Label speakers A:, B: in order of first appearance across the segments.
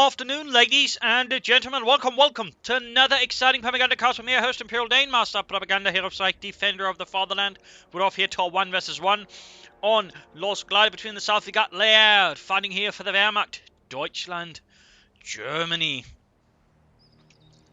A: afternoon, ladies and gentlemen. Welcome to another exciting Propagandacast from your host, Imperial Dane, Master Propaganda, Hero of Sight, Defender of the Fatherland. We're off here to a 1 versus 1 on Lost Glider. Between the south, we got Leiarde, fighting here for the Wehrmacht, Deutschland, Germany.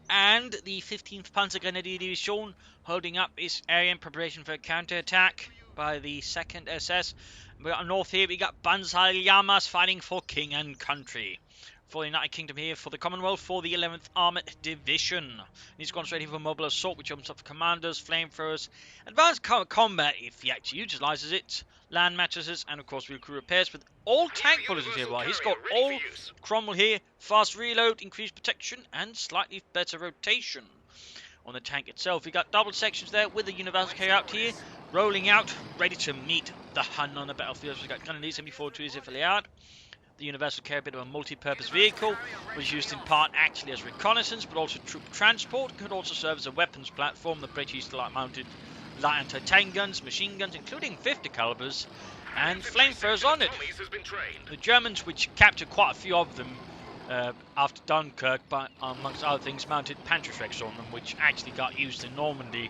A: And the 15th Panzergrenadier Division holding up its area in preparation for a counterattack by the 2nd SS. We got north here, we got Banzaillamas fighting for king and country. For the United Kingdom here, for the Commonwealth, for the 11th Armoured Division. He's gone straight here for Mobile Assault, which opens up for commanders, flamethrowers, advanced combat if he actually utilises it, land mattresses, and of course wheel crew repairs with all tank policies here. Well, he's got all Cromwell here, fast reload, increased protection, and slightly better rotation. On the tank itself, we got double sections there with the universal carrier out here, rolling out, ready to meet the Hun on the battlefield. So we got Grenadiers 74-2s here for Leiarde. The universal carrier, a bit of a multi-purpose vehicle, was used in part actually as reconnaissance, but also troop transport. Could also serve as a weapons platform. The British used to mounted light anti-tank guns, machine guns, including 50 calibers, and flamethrowers on it. The Germans, which captured quite a few of them after Dunkirk, but amongst other things, mounted Panzerschrecks on them, which actually got used in Normandy.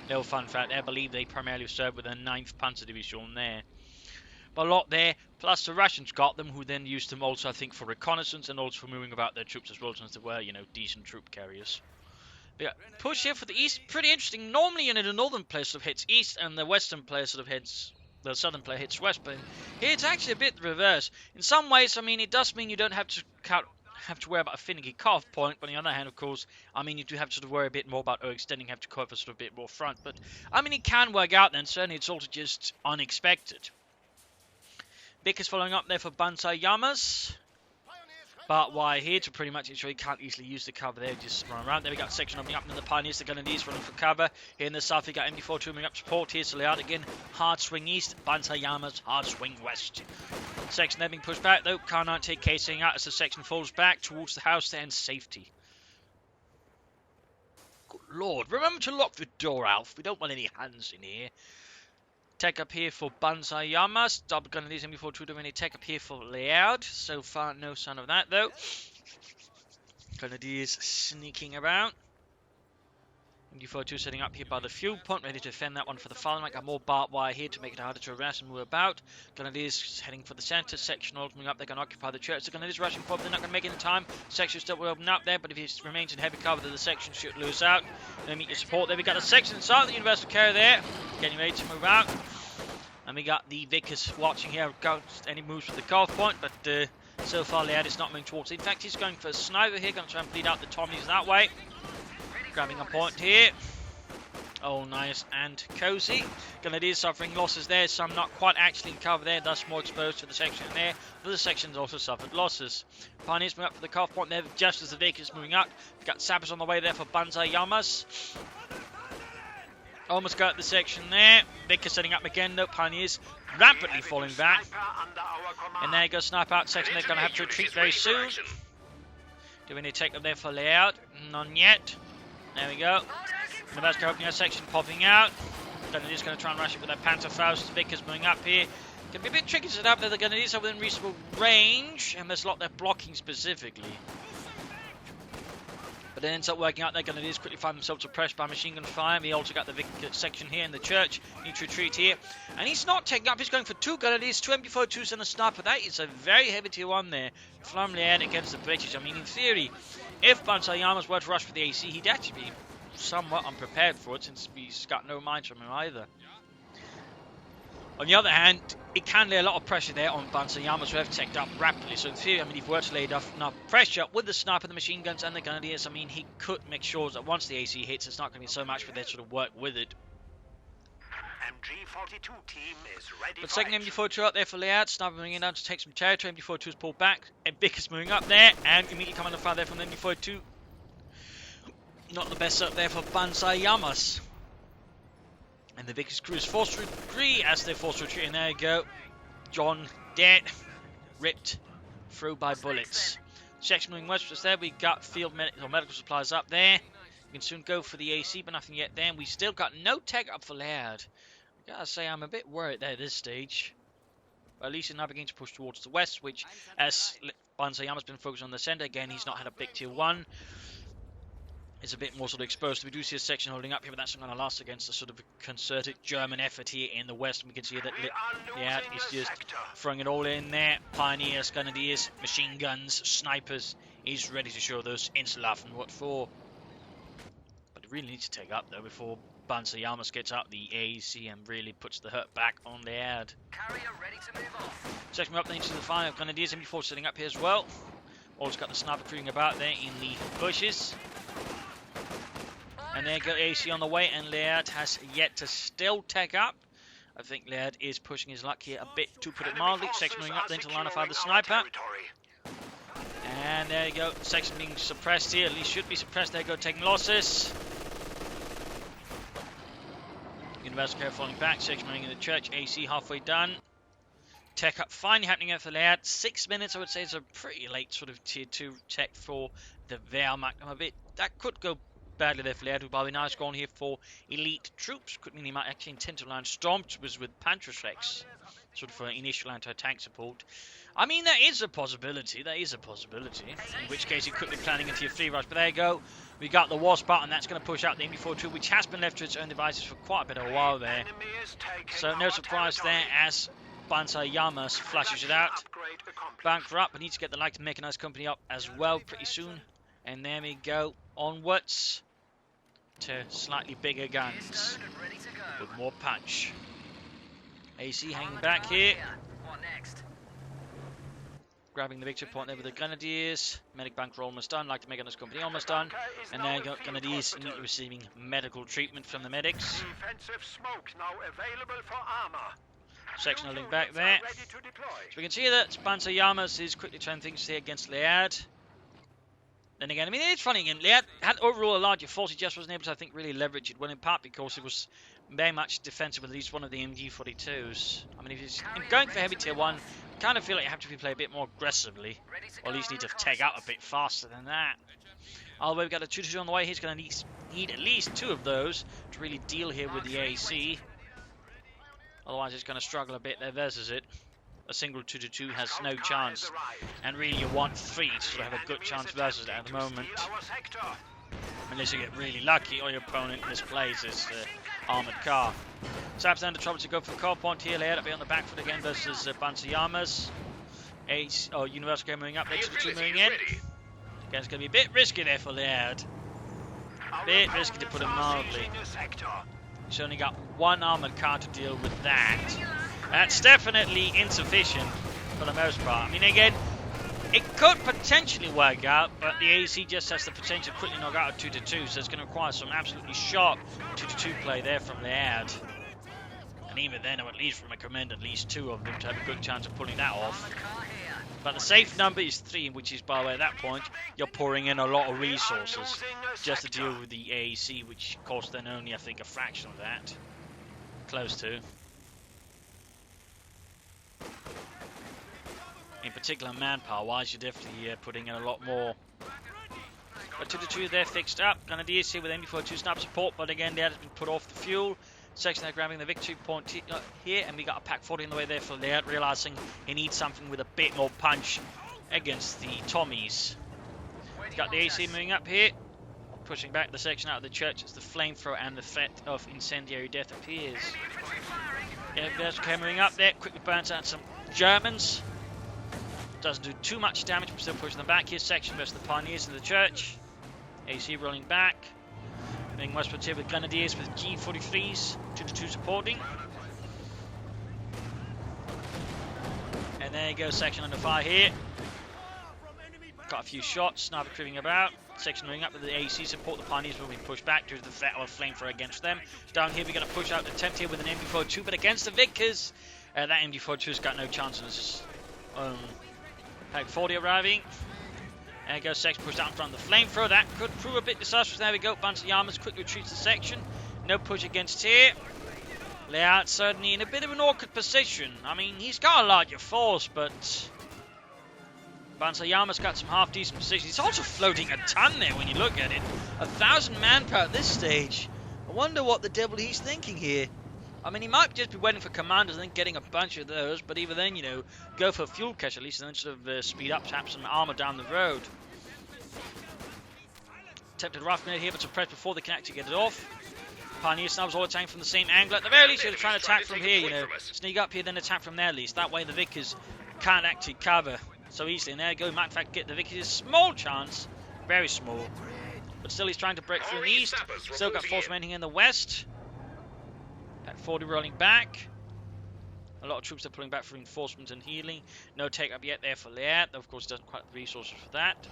A: Little fun fact, I believe they primarily served with the 9th Panzer Division there. But a lot there, plus the Russians got them, who then used them also, I think, for reconnaissance and also for moving about their troops as well, since they were, decent troop carriers. But yeah, push here for the east, pretty interesting. Normally, the northern player sort of hits east, and the western player sort of hits, the southern player hits west, but here it's actually a bit the reverse. In some ways, it does mean you don't have to worry about a finicky cutoff point, but on the other hand, of course, you do have to sort of worry a bit more about extending, have to cover sort of a bit more front. But, it can work out then, certainly it's also just unexpected. Vickers following up there for Banzaillamas. But why here to pretty much ensure you can't easily use the cover there, just run around. There we got a section opening up in the Pioneers, the Grenadiers running for cover. Here in the south we got MD42 moving up support. Here's Leiarde again, hard swing east, Banzaillamas, hard swing west. Section there being pushed back though, Car 98 casing out as the section falls back towards the house there and safety. Good lord, remember to lock the door, Alf, we don't want any hands in here. Tech up here for Banzaillamas. Double Grenadiers MD42 doing a tech up here for Leiarde. So far, no sign of that though. Grenadiers sneaking around. MD42 setting up here by the fuel point, ready to defend that one for the fatherland. Got more barbed wire here to make it harder to harass and move about. Grenadiers heading for the centre. Section opening up, they're going to occupy the church. The Grenadiers rushing forward, they're not going to make it in time. Section still will open up there, but if he remains in heavy cover, then the section should lose out. Then meet your support there. We got a section inside the universal carrier there, getting ready to move out. And we got the Vickers watching here, any moves with the cutoff point, but so far Leiarde is not moving towards it. In fact, he's going for a sniper here, going to try and bleed out the Tommies that way. Grabbing a point here. Oh, nice and cozy. Grenadiers suffering losses there, some not quite actually in cover there, thus more exposed to the section there. The other sections also suffered losses. Pioneers moving up for the cutoff point there, just as the Vickers moving up. We've got sappers on the way there for Banzaillamas. Almost got the section there. Vickers setting up again, though. Pioneers rapidly falling back. And there goes sniper out section. They're going to have to retreat very soon. Do we need to take them there for Leiarde? None yet. There we go. The best opening section popping out. Grenadiers going to try and rush it with their Panzerfaust. Vickers moving up here. Can be a bit tricky to set up there. The Grenadiers are within reasonable range, and there's a lot they're blocking specifically. But it ends up working out. They're Grenadiers quickly find themselves suppressed by machine gun fire. We also got the Vickers section here in the church. Need to retreat here. And he's not taking up. He's going for 2 Grenadiers, 2 MD42s and a sniper. That is a very heavy tier 1 there. From Leiarde against the British. In theory, if Banzaillamas were to rush for the AC, he'd actually be somewhat unprepared for it, since he's got no mines from him either. On the other hand, it can lay a lot of pressure there on Banzaillamas, who have teched up rapidly. So in theory, if he were to lay enough pressure with the sniper, the machine guns, and the Grenadiers, he could make sure that once the AC hits, it's not going to be so much for their sort of work with it. MG42 team is ready. But second MD42 out there for Leiarde. Sniper moving in down to take some territory. MD42 is pulled back. And Vickers moving up there, and immediately coming to fire there from the MD42. Not the best up there for Banzaillamas. And the Vickers crew is forced to retreat as they're forced to retreat. And there you go. John dead. Ripped through by bullets. Section moving west just there. We got field medical supplies up there. We can soon go for the AC, but nothing yet there. And we still got no tech up for Leiarde. I gotta say, I'm a bit worried there at this stage. But at least he's now beginning to push towards the west, which, as Banzaillamas has been focused on the center, again, he's not had a big tier 1. It's a bit more sort of exposed. We do see a section holding up here, but that's not going to last against the sort of concerted German effort here in the west. We can see that Leiarde is just throwing it all in there. Pioneers, Grenadiers, machine guns, snipers. He's ready to show those Inselhafen what for. But he really needs to take up, though, before Banzaillamas gets out the AEC and really puts the hurt back on Leiarde. Section up then to the fire of Grenadiers. MD4 setting up here as well. Always got the sniper cruising about there in the bushes. And there go AC on the way, and Leiarde has yet to still take up. I think Leiarde is pushing his luck here a bit, to put it mildly. Section moving up then to line of fire the sniper. And there you go, section being suppressed here, at least should be suppressed. There you go, taking losses. Universal Care falling back, section moving in the church, AC halfway done. Tech up finally happening here for Leiarde. 6 minutes, I would say, is a pretty late sort of tier 2 tech for the Wehrmacht. A bit that could go badly there for Leiarde, who probably nice going here for elite troops. Could mean he might actually intend to line stormtroopers with Panzerschrecks, sort of for initial anti-tank support. I mean, that is a possibility. That is a possibility. In which case, he could be planning a tier 3 rush. But there you go. We got the Wasp out, and that's going to push out the MD42, which has been left to its own devices for quite a bit of a while there. So no surprise there as Banzaillamas flashes it out. Bunker up. We need to get the light mechanized company up as well pretty soon. And there we go. Onwards to slightly bigger guns with more punch. AC hanging back here. Grabbing the victory point there with the Grenadiers. Medic bunker almost done. Like the Mechanized Company almost done. And there you go, Grenadiers immediately receiving medical treatment from the medics. Section holding back there. So we can see that Banzaillamas is quickly trying things here against Leiarde. Then again, I mean, it's funny again. Leiarde had overall a larger force. He just wasn't able to, I think, really leverage it. Well, in part because it was very much defensive with at least one of the MG42s. I mean, if he's going for heavy tier 1, I kind of feel like you have to play a bit more aggressively. Or at least need to take out a bit faster than that. Although we've got a 2-2 on the way. He's going to need at least 2 of those to really deal here with the AEC. Otherwise, it's going to struggle a bit there versus it. A single 2-2 has no chance, and really you want 3 to sort of have a good chance versus it at the moment. Unless you get really lucky or your opponent misplays his armoured car. Saps down the trouble to go for the car point here. Leiarde be on the back foot again versus Banzaillamas. Universal Care moving up, 2-2 moving in. Again, it's going to be a bit risky there for Leiarde. A bit risky to put it mildly. He's only got 1 armoured car to deal with that. That's definitely insufficient for the most part. I mean, again, it could potentially work out, but the AEC just has the potential to quickly knock out a 2-2, so it's going to require some absolutely sharp 2-2 play there from Leiarde. And even then, I would at least recommend at least 2 of them to have a good chance of pulling that off. But the safe number is 3, which is, by the way, at that point, you're pouring in a lot of resources just to deal with the AEC, which costs then only, I think, a fraction of that. Close to. In particular, manpower-wise, you're definitely putting in a lot more. But 2-2 there fixed up. Grenadiers here with MD42 sniper support, but again, Leiarde has been put off the fuel. Section there grabbing the victory point here, and we got a pack 40 in the way there for Leiarde, realizing he needs something with a bit more punch against the Tommies. Got the AC moving up here, pushing back the section out of the church as the flamethrower and the threat of incendiary death appears. Yeah, there's moving up there, quickly burns out some Germans. Doesn't do too much damage, but still pushing them back here. Section versus the Pioneers in the church. AC rolling back. Moving westwards here with Grenadiers with G43s. 2-2 supporting. And there you go, section under fire here. Got a few shots, sniper creeping about. Section moving up with the AC support. The Pioneers will be pushed back due to the threat of a flamethrower against them. Down here, we're going to push out the attempt here with an MD42, but against the Vickers, that MD42's got no chance on his own. Pack 40 arriving. There you go, section pushed out in front of the flamethrower. That could prove a bit disastrous. There we go. Banzaillamas quickly retreats the section. No push against here. Leiarde certainly in a bit of an awkward position. I mean, he's got a larger force, but Banzaillamas got some half-decent positions. He's also floating a ton there when you look at it. 1,000 manpower at this stage. I wonder what the devil he's thinking here. I mean, he might just be waiting for commanders and then getting a bunch of those, but even then, you know, go for a fuel cache at least and then sort of speed up, tap some armor down the road. Attempted rough grenade here, but suppressed before they can actually get it off. Pioneer snubs all attacking from the same angle. At the very least, they're trying to attack from here, you know. Sneak up here, then attack from there at least. That way the Vickers can't actually cover so easily. And there you go. Matter of fact, get the Vickers a small chance. Very small. But still, he's trying to break through in the east. Still got force remaining in the west. Pack 40 rolling back. A lot of troops are pulling back for reinforcements and healing. No take up yet there for Leiarde. Of course, doesn't quite have the resources for that.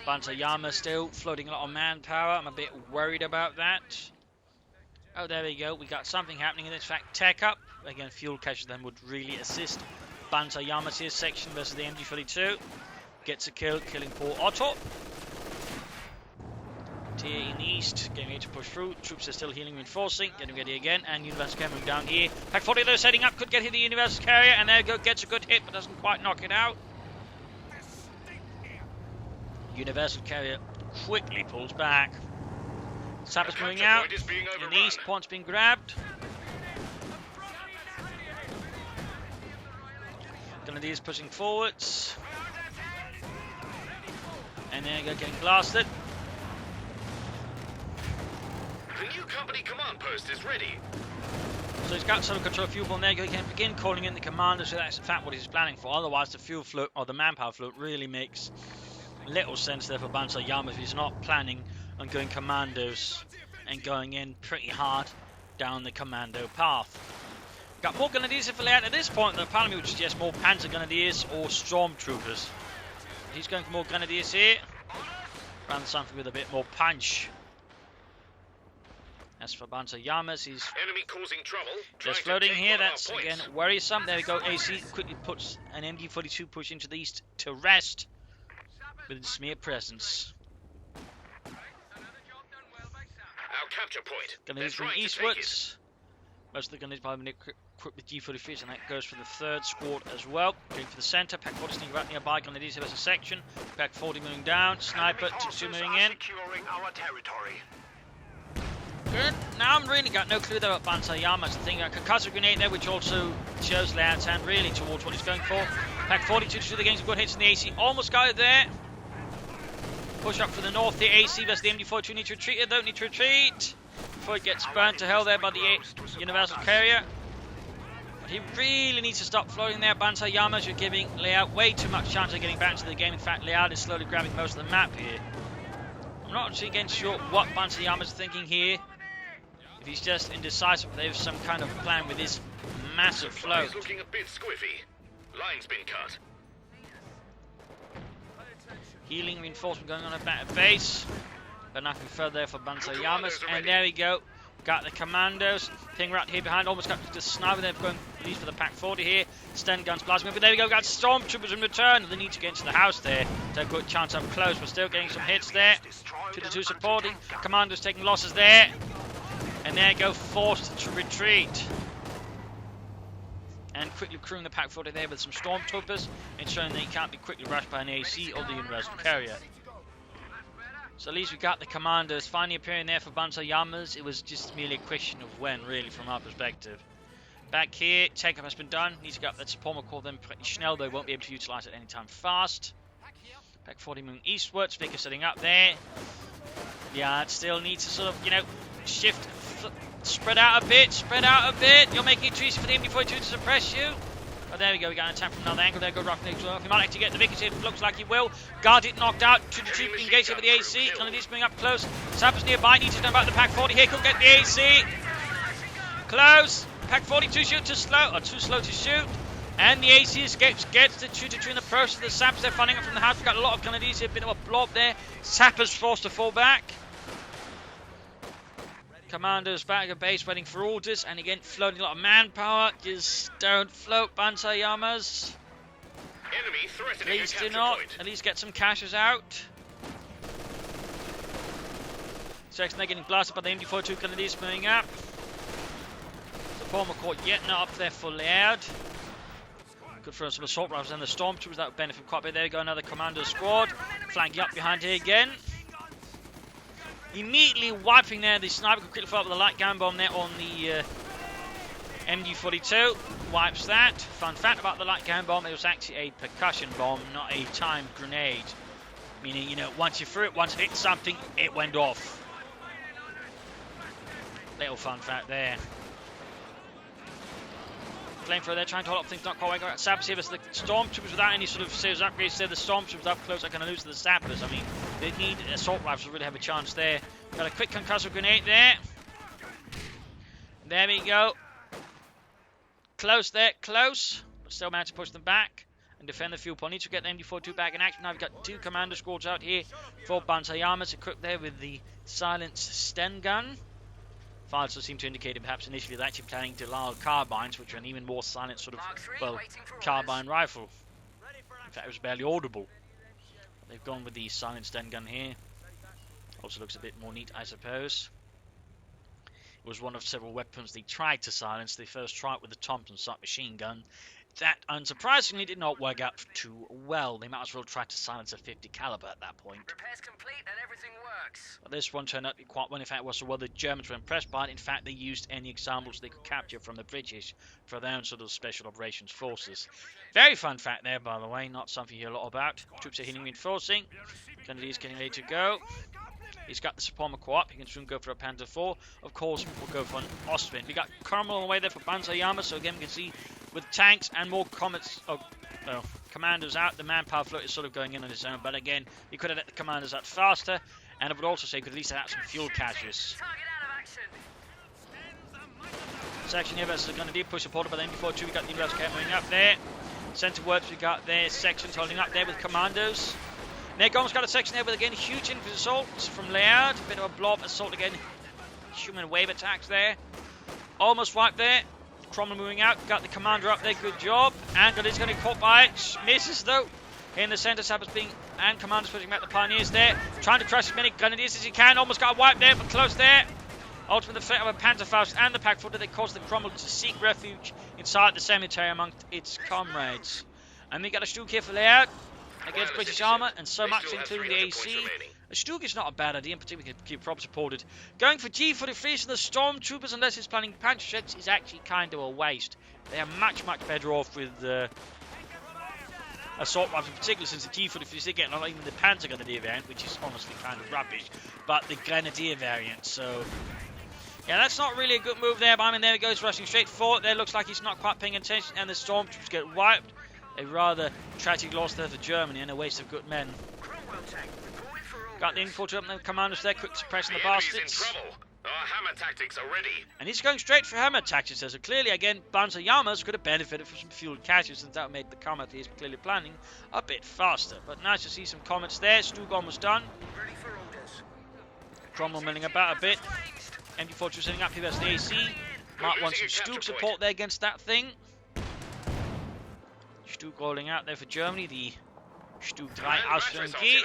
A: Banzaillamas still floating a lot of manpower. I'm a bit worried about that. Oh, there we go. We got something happening in this fact. Tech up. Again, fuel caches then would really assist Banzaillamas here section versus the MG42. Gets a kill, killing poor Otto. Here in the east, getting ready to push through. Troops are still healing, reinforcing, getting ready again. And Universal Carrier moving down here. Pack 40 though setting up, could get hit the Universal Carrier, and there you go, gets a good hit, but doesn't quite knock it out. Universal Carrier quickly pulls back. Sappers moving out. In the east, point's being grabbed. Grenadiers pushing forwards. And there you go, getting blasted.
B: The new company command post is ready.
A: So he's got some control fuel bomb there. He can begin calling in the commanders. So that's in fact what he's planning for. Otherwise, the fuel float or the manpower float really makes little sense there for Banzaillamas. He's not planning on going commandos and going in pretty hard down the commando path. Got more grenadiers for Leiarde at this point. The Parliament would suggest more panzer grenadiers or stormtroopers. He's going for more grenadiers here. Run something with a bit more punch. As for Banzaillamas, he's
B: enemy causing trouble.
A: Just floating here. That's again worrisome. There we go. AC quickly puts an MG42 push into the east to rest with its mere presence.
B: Our capture point.
A: Grenadiers from eastwards. Most of the grenadiers probably been equipped with G43s, and that goes for the third squad as well. Going for the centre. Pack 40 sneaking about nearby. Grenadiers have a section. Pack 40 moving down. Sniper 2 moving in.
B: Our territory.
A: Good. Now I'm really got no clue there about Banzaillamas. The thing, a concussive grenade there, which also shows Leiarde's hand really towards what he's going for. Pack 42 to the games, good hits in the AC. Almost got it there. Push up for the north. The AC versus the MD42 need to retreat. They don't need to retreat before it gets burnt to hell there by the Universal Carrier. But he really needs to stop floating there. Banzaillamas, you're giving Leiarde way too much chance of getting back into the game. In fact, Leiarde is slowly grabbing most of the map here. I'm not actually again sure what Banzaillamas is thinking here. If he's just indecisive, there's some kind of plan with his massive float.
B: Looking a bit squiffy. Line's been cut.
A: Healing reinforcement going on at base. But nothing further there for Banzaillamas. And there we go. Got the commandos. Ping right here behind. Almost got the sniper. They're going at least for the Pack 40 here. Stun guns blasting. But there we go. Got stormtroopers in return. They need to get into the house there. So a good chance up close. But still getting some hits there. 2-2 supporting. Commandos taking losses there. And there you go. Forced to retreat. And quickly crewing the Pack 40 there with some stormtroopers, ensuring that he can't be quickly rushed by an AC or the Universal Carrier. So at least we got the commanders finally appearing there for Banzaillamas. It was just merely a question of when, really, from our perspective. Back here, take-up has been done. Need to get that support call them pretty schnell, though won't be able to utilize it anytime fast. Pack 40 moving eastwards, Vickers setting up there. Yeah, it still needs to sort of, you know, shift. Spread out a bit, You're making it easy for the MD42 to suppress you. Oh, there we go. We got an attack from another angle. There go rough next off. He might actually get the Vickers here. Looks like he will. Guard it knocked out. 2-2 engaged here with the AC. Grenadiers coming up close. Sappers nearby. Needs to know about the Pack 40 here. Could get the AC. Close. Pack 42 shoot too slow. Or too slow to shoot. And the AC escapes. Gets the 2-2 in the process. The Sappers, they're funding up from the house. We've got a lot of Grenadiers here. A bit of a blob there. Sappers forced to fall back. Commandos back at base waiting for orders, and again floating a lot of manpower. Just don't float, Banzaillamas.
B: Enemy threatening
A: Please do not. At least get some caches out. Section, they're getting blasted by the MD42 Grenadiers moving up. The former court yet not up there for Leiarde. Good for some assault rifles and the stormtroopers. That would benefit quite a bit. There you go, another commando squad flanking up behind here again. Immediately wiping there, the sniper could quickly follow up with a light gun bomb there on the MG42 wipes that. Fun fact about the light gun bomb, it was actually a percussion bomb, not a timed grenade. Meaning, you know, once you threw it, once it hit something, it went off. Little fun fact there. Flamethrower there, trying to hold up things, not quite got sappers here, but the stormtroopers without any sort of serious upgrades there, the stormtroopers up close are going to lose to the sappers. I mean, they need assault rifles to really have a chance there. Got a quick concussive grenade there. There we go. Close there, close. But still managed to push them back and defend the fuel point. Need to get the MD-42 back in action. Now we've got 2 commander squads out here for Banzaillamas, equipped there with the silenced Sten gun. Files seem to indicate that perhaps initially they're actually planning Delisle carbines, which are an even more silent sort of, well, carbine rifle. In fact, it was barely audible. They've gone with the silenced Sten gun here. Also looks a bit more neat, I suppose. It was one of several weapons they tried to silence. They first tried with the Thompson submachine gun. That, unsurprisingly, did not work out too well. They might as well try to silence a 50 caliber at that point.
C: Repairs complete and everything works.
A: But this one turned out to be quite well. In fact, it was so well the Germans were impressed by it. In fact, they used any examples they could capture from the British for their own sort of special operations forces. Very fun fact there, by the way. Not something you hear a lot about. Troops are healing, reinforcing. Kennedy's getting ready to go. He's got the Supporter co-op. He can soon go for a Panzer IV. Of course, we'll go for an Austrian. We got Colonel on the way there for Banzaillamas. So again, we can see with tanks and more commanders out, the manpower float is sort of going in on its own. But again, you could have let the commanders out faster. And I would also say you could at least have some fuel caches. Section here versus going to do push supported by the MD-42. We got the University moving up there. Center works we got there. Sections holding up there with commandos. Negom's got a section there with again huge infantry assaults from Leiarde. A bit of a blob assault again. Human wave attacks there. Almost wiped there. Cromwell moving out. Got the commander up there. Good job. And is going to be caught by it. Misses though. In the center, Sappers being and commanders pushing back the pioneers there. Trying to crush as many grenadiers as he can. Almost got a wipe there, but close there. Ultimately, the threat of a Panzerfaust and the Packfooter, they caused the Cromwell to seek refuge inside the cemetery amongst its comrades. And we got a Stug here for Leiarde against British armour, and so much, including the AC. A Stug is not a bad idea, in particular we can keep prop supported. Going for G43s and the Stormtroopers, unless he's planning punch jets, is actually kind of a waste. They are much, much better off with assault rifles, in particular since the G43s, they're getting not even the Panzer Grenadier variant, which is honestly kind of rubbish, but the Grenadier variant, so... yeah, that's not really a good move there, but I mean, there he goes, rushing straight forward. There looks like he's not quite paying attention, and the Stormtroopers get wiped. A rather tragic loss there for Germany and a waste of good men. Got the infantry up and the commanders there, quick suppressing the bastards.
B: Our hammer tactics are ready.
A: And he's going straight for hammer tactics there, so clearly again, Banzaillamas could have benefited from some fuel caches, since that made the combat he's clearly planning a bit faster. But nice to see some comments there. Stug almost done. Cromwell milling about a bit. MD-42 setting up here versus the AC. Might want some Stug support there against that thing. Stug rolling out there for Germany, the Stug 3 Austrian G.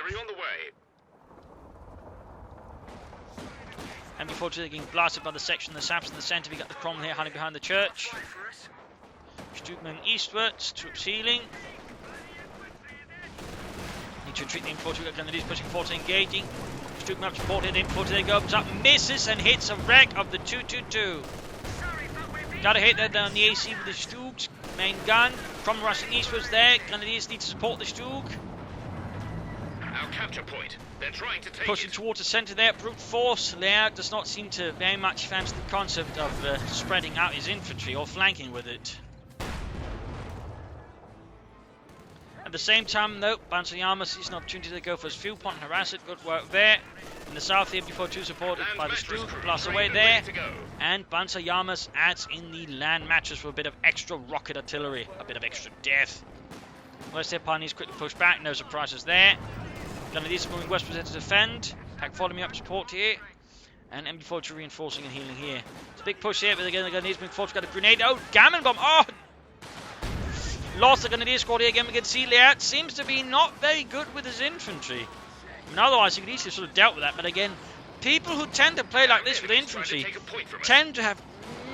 A: And before getting blasted by the section of the Saps in the centre, we got the Cromwell here hiding behind the church. Stug moving eastwards, troops healing. Need to retreat the infantry, we got Grenadiers pushing forward, engaging. Stug map support here, the infantry there goes up, misses and hits a wreck of the 222. Got a hit there down the AC with the Stug's main gun. Cromwell rushing eastwards there. Grenadiers need to support the Stug.
B: Our capture point. They're trying to take
A: pushing towards the centre there. Brute force. Leiarde does not seem to very much fancy the concept of spreading out his infantry or flanking with it. At the same time, though, Banzaillamas sees an opportunity to go for his fuel point and harass it. Good work there. In the south, the MD-42 supported by the Stug, blast away there. And Banzaillamas adds in the land matches for a bit of extra rocket artillery, a bit of extra death. West their pioneers quickly push back, no surprises there. Grenadiers moving westwards to defend. Pack following up support here. And MD-42 reinforcing and healing here. It's a big push here, but again the Grenadiers moving forward. Got a grenade. Oh, gammon bomb! Oh! Lost the Grenadier squad here again. We can see Leiarde seems to be not very good with his infantry. And otherwise, he could easily sort of dealt with that. But again, people who tend to play like this with infantry tend to have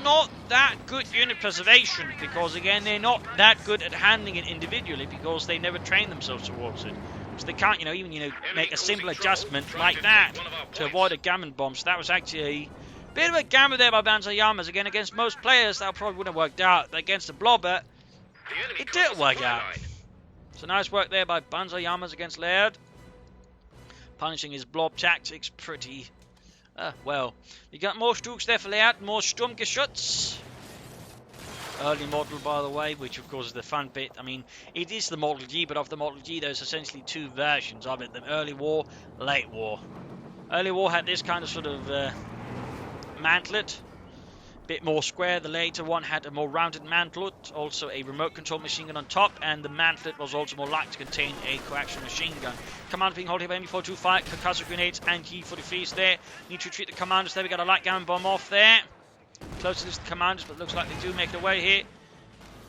A: not that good unit preservation, because again, they're not that good at handling it individually because they never train themselves towards it. So they can't, even make a simple adjustment like that to avoid a gammon bomb. So that was actually a Bit of a gamble there by Banzaillamas. Again, against most players, that probably wouldn't have worked out. But against the Blobber, it did work out. So nice work there by Banzaillamas against Leiarde. Punishing his blob tactics pretty well. You got more Stooks there for Leiarde, more Sturmgeschütz. Early model, by the way, which of course is the fun bit. I mean, it is the Model G, but of the Model G, there's essentially two versions of it: the early war, late war. Early war had this kind of sort of mantlet, bit more square. The later one had a more rounded mantlet, also a remote control machine gun on top, and the mantlet was also more likely to contain a coaxial machine gun. Command being held here by MB425, concussive grenades, and G43s there. Need to retreat the commanders there. We got a light gun bomb off there. Close to the commanders, but looks like they do make their way here.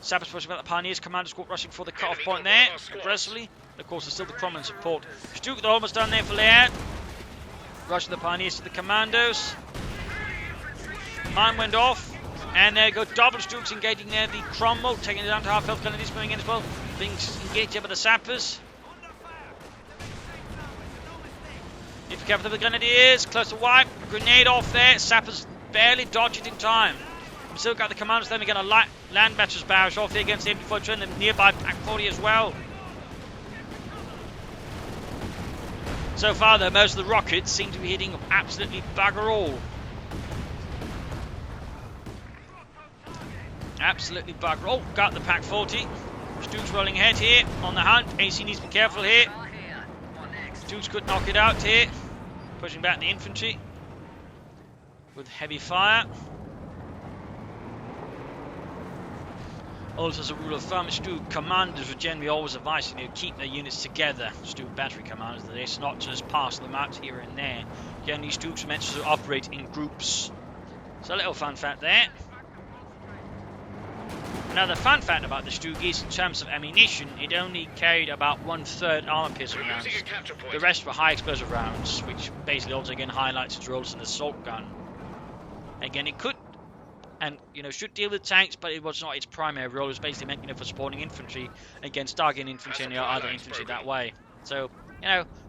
A: Sappers pushing about the Pioneers. Commanders rushing for the cut-off point there, aggressively. And of course, there's still the Cromlin support. Stuke, they're almost done there for Leiarde. Rushing the Pioneers to the Commandos. Mine went off. And there go double Stukes engaging there. The Cromwell taking it down to half-health. Grenadiers moving in as well. Being engaged here by the Sappers. Need to be careful with the Grenadiers. Close to wipe. Grenade off there. Sappers barely dodge it in time. We've still got the Commanders there. We got a land batter's barrage off there against the MB4 and the nearby Pack 40 as well. So far, though, most of the rockets seem to be hitting absolutely bugger all. Absolutely bugger all. Got the Pack 40. Stooks rolling ahead here on the hunt. AC needs to be careful here. Stooks could knock it out here. Pushing back the infantry with heavy fire. Also, as a rule of thumb, Stu commanders would generally always advise you to keep their units together. Stu battery commanders, that is, not just parcel them out here and there. Generally, Stu's meant to operate in groups. So a little fun fact there. Now, the fun fact about the Stug is, in terms of ammunition, it only carried about 1/3 armor piercing rounds. The rest were high explosive rounds, which basically also again highlights its role as an assault gun. Again, it could, and should deal with tanks, but it was not its primary role. It was basically meant, for supporting infantry against targeting infantry and other infantry that way. So,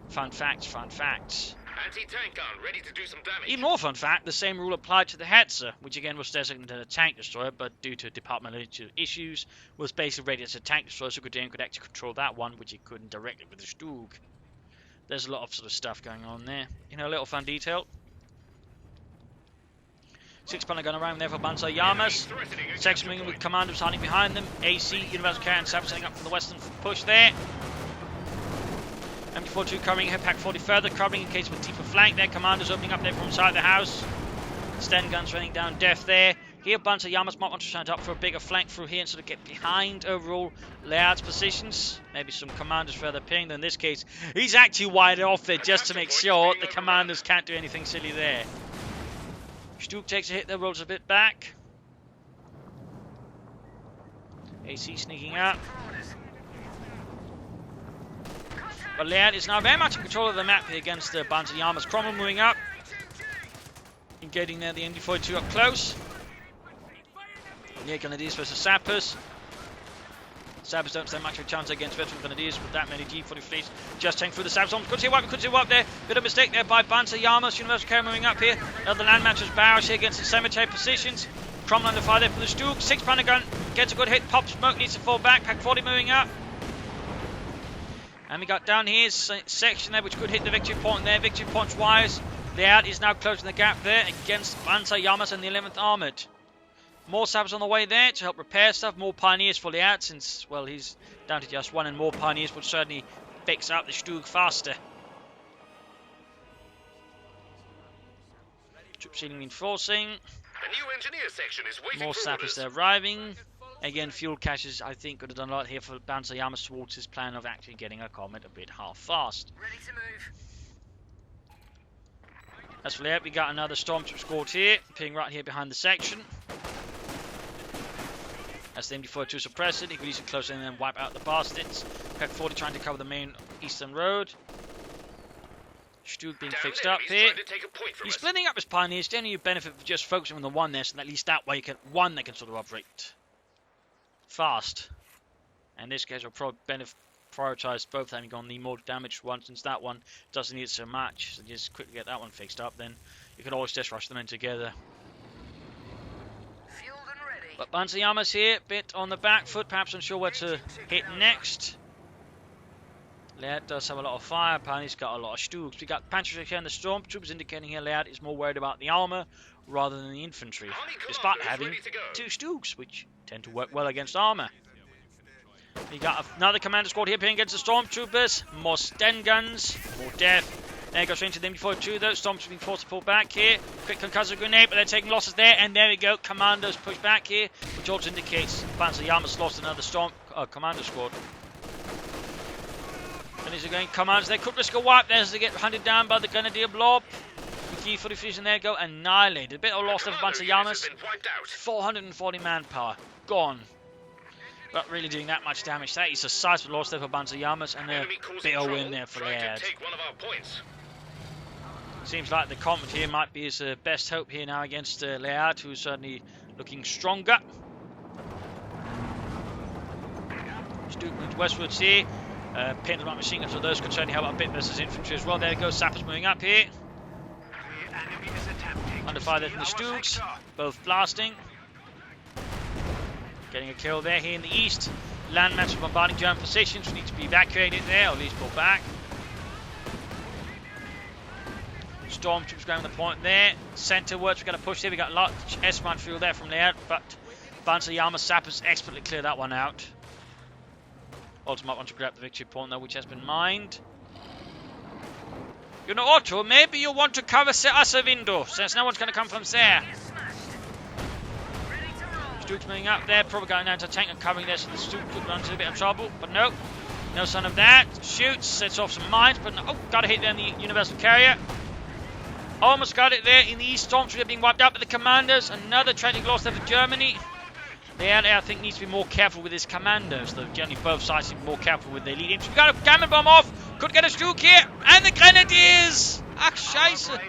A: fun facts, fun facts.
B: Anti-tank gun ready to do some damage.
A: Even more fun fact, the same rule applied to the Hetzer, which again was designated a tank destroyer, but due to departmental issues, was basically rated as a tank destroyer, so Guderian could actually control that one, which he couldn't directly with the Stug. There's a lot of sort of stuff going on there. A little fun detail. 6-pounder gun around there for Banzaillamas. Section moving with commanders hiding behind them. AC, Universal Carrier and Sappers setting up from the western push there. MB42 covering here, Pack 40 further, covering in case of a deeper flank there. Commanders opening up there from inside the house. Sten guns raining down death there. Here, Banzaillamas might want to stand up for a bigger flank through here and sort of get behind overall Leiarde's positions. Maybe some commanders further pinged. In this case, he's actually wide off there just to make sure the commanders can't do anything silly there. Stug takes a hit there, rolls a bit back. AC sneaking out. But Leiarde is now very much in control of the map here against the Banzaillamas. Cromwell moving up. And getting there, the MD42 up close. Yeah, Grenadiers versus Sappers. Sappers don't stand much of a chance against veteran Grenadiers with that many G43s. Just taking through the Sappers. Could see a wipe there. Bit of mistake there by Banzaillamas. Universal Carrier moving up here. Another land matcher's barrage here against the cemetery positions. Cromwell under fire there from the Stug. 6-pounder gun gets a good hit. Pop smoke, needs to fall back. Pack 40 moving up. And we got down here section there which could hit the victory point there. Victory point's wires. Leiarde is now closing the gap there against Banzaillamas and the 11th Armoured. More Sappers on the way there to help repair stuff. More Pioneers for Leiarde since, well, he's down to just one, and more Pioneers would certainly fix up the Stug faster. Troop sealing reinforcing.
B: A new engineer section is waiting
A: More
B: for
A: Sappers
B: orders.
A: arriving. Again, fuel caches, I think, could have done a lot here for Banzaillamas towards his plan of actually getting a comet a bit half-fast.
C: Ready to move.
A: As for Leiarde, we got another Stormtroop squad here, appearing right here behind the section. As the MD42 suppress it, he could easily close in and then wipe out the bastards. Pack 40 trying to cover the main eastern road. Stug being fixed up here. He's splitting up his Pioneers. Generally, you benefit from just focusing on the one there, so at least that way you can they can sort of operate fast. And in this case, will probably benefit prioritise both having on the more damaged one, since that one doesn't need so much. So just quickly get that one fixed up, then you can always just rush them in together.
C: Fueled and ready.
A: But Banzaillamas here, bit on the back foot, perhaps unsure where to hit next. Leiarde does have a lot of firepower, and he's got a lot of Stoogs. We got Panzer here and the Stormtroopers, indicating here Leiarde is more worried about the armour rather than the infantry, despite having 2 Stoogs, which tend to work well against armour. We got another commander squad here playing against the Stormtroopers. More Sten guns, more death. There goes into the MG42 though. Stormtroopers being forced to pull back here. Quick concussive grenade, but they're taking losses there. And there we go. Commandos push back here, which also indicates Banzaillamas lost another commander squad. And these are going commandos. They could risk a wipe there as they get hunted down by the Grenadier blob. The G43s in there go annihilated. A bit of loss there for Banzaillamas. 440 manpower gone. Not really doing that much damage. That is a sizable loss there for Banzaillamas, and a bit of win there for Leiarde. Seems like the Comet here might be his best hope here now against Leiarde, who's certainly looking stronger. Stuke moved westwards here. Pinned on machine guns, so those could certainly help a bit versus infantry as well. There we go, Sappers moving up here. Under fire there from the Stooks, both blasting. Getting a kill there here in the east. Landmass bombarding German positions. We need to be evacuated there, or at least pulled back. Stormtroopers going on the point there. Centrewards, we're going to push here. We got a lot of S-mine fuel there from Leiarde, but Banzaillamas Sappers expertly clear that one out. Also might want to grab the victory point though, which has been mined. You know, Otto, maybe you want to cover us a window, since no one's going to come from there. Stuke's moving up there, probably going down to tank and covering there, so the Stuke could run into a bit of trouble, but no. No sign of that. Shoots, sets off some mines, but no, got a hit there in the Universal Carrier. Almost got it there in the East. Stormtroopers being wiped out by the commandos. Another tragic loss there for Germany. Leiarde, I think, needs to be more careful with his commandos, though generally both sides seem more careful with their lead infantry. We got a cannon bomb off. Could get a Stuke here. And the Grenadiers! Ach, scheiße.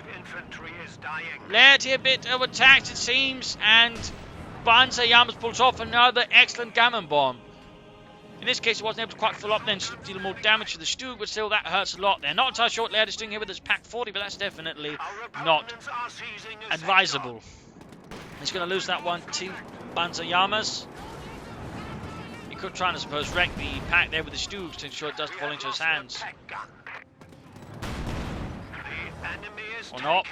A: Leiarde here a bit overtaxed, it seems, and Banzaillamas pulls off another excellent gammon bomb. In this case, it wasn't able to quite fill up then to deal more damage to the Stuke, but still that hurts a lot there. Not entirely sure what Leiarde is doing here with his Pack 40, but that's definitely not advisable. He's going to lose that one to Banzaillamas. He could try and, I suppose, wreck the pack there with the Stooks to ensure it doesn't fall into his hands. Or not.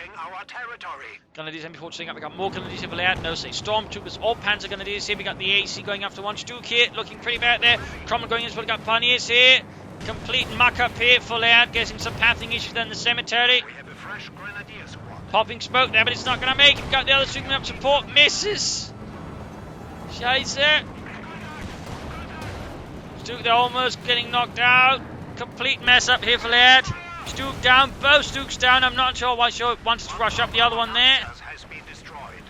A: Grenadiers MB4 sitting up. We got more Grenadiers here for Leiarde. No, say Stormtroopers or Panzer Grenadiers here. We got the AC going after one Stuke here. Looking pretty bad there. Cromwell going in as well. We got Pioneers here. Complete muck up here for Leiarde. Getting some pathing issues there in the cemetery. Popping smoke there, but it's not going to make it. Got the other Stuke up support. Misses. Scheiße. Stuke, they're almost getting knocked out. Complete mess up here for Leiarde. Stuke down, both Stukes down. I'm not sure why she wanted to rush up the other one there.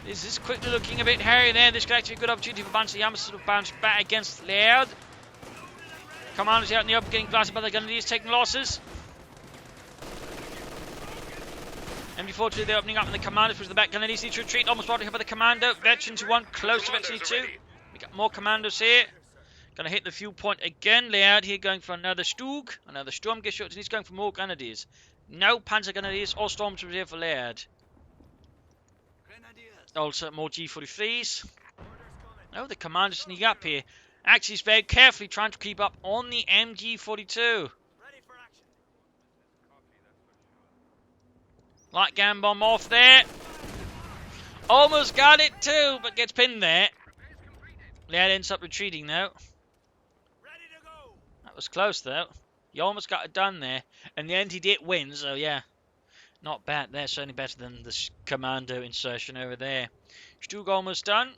A: This is quickly looking a bit hairy there. This could actually be a good opportunity for Banzaillamas to bounce back against Leiarde. Commanders out in the open getting blasted by the Grenadiers, taking losses. MD4 they're opening up in the commanders, push the back. Grenadiers need to retreat, almost brought here by the commando. Veteran to one, close to Veteran 2. We got more commandos here. Going to hit the fuel point again. Leiarde here going for another Stuke, another Sturmgeschütz, and he's going for more Grenadiers. No Panzer Grenadiers or Stormtroopers here for Leiarde. Also more G43s. Oh, the commander sneak up here. Actually, he's very carefully trying to keep up on the MG42. Light gun bomb off there. Almost got it too, but gets pinned there. Leiarde ends up retreating though. That was close though. You almost got it done there. In the end he did win, so yeah. Not bad there, certainly better than the commando insertion over there. Stuke almost done.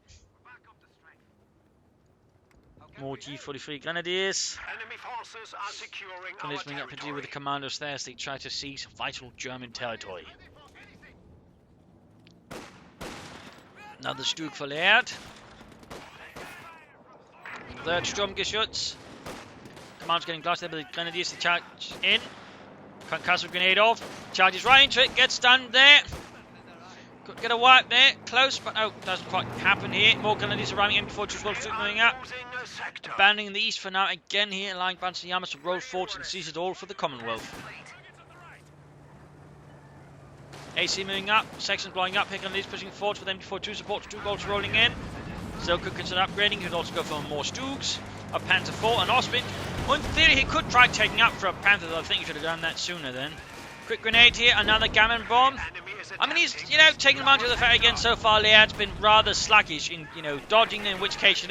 A: More G43 Grenadiers. Grenadiers moving up to deal with the commandos there as they try to seize vital German territory. Another Stuke for Leiarde. Third Sturmgeschütz. Commander's getting blasted by the Grenadiers to charge in. Concussive grenade off. Charges right into it. Gets stunned there. Could get a wipe there, close, but no, doesn't quite happen here. More Grenadiers arriving, MD4 just well moving up. Abandoning the east for now again here, allowing Banzaillamas to roll forward and seize it all for the Commonwealth. AC moving up, sections blowing up, here Grenadiers pushing forward with MD4-2 support, Stug also rolling in. Still could consider upgrading, he could also go for more Stugs, a Panther 4, an Osprey. Well, in theory he could try taking up for a Panther, though I think he should have done that sooner then. Quick grenade here, another gammon bomb. I mean, he's, taking advantage of the fact again so far Leiarde's been rather sluggish in, dodging them, in which case,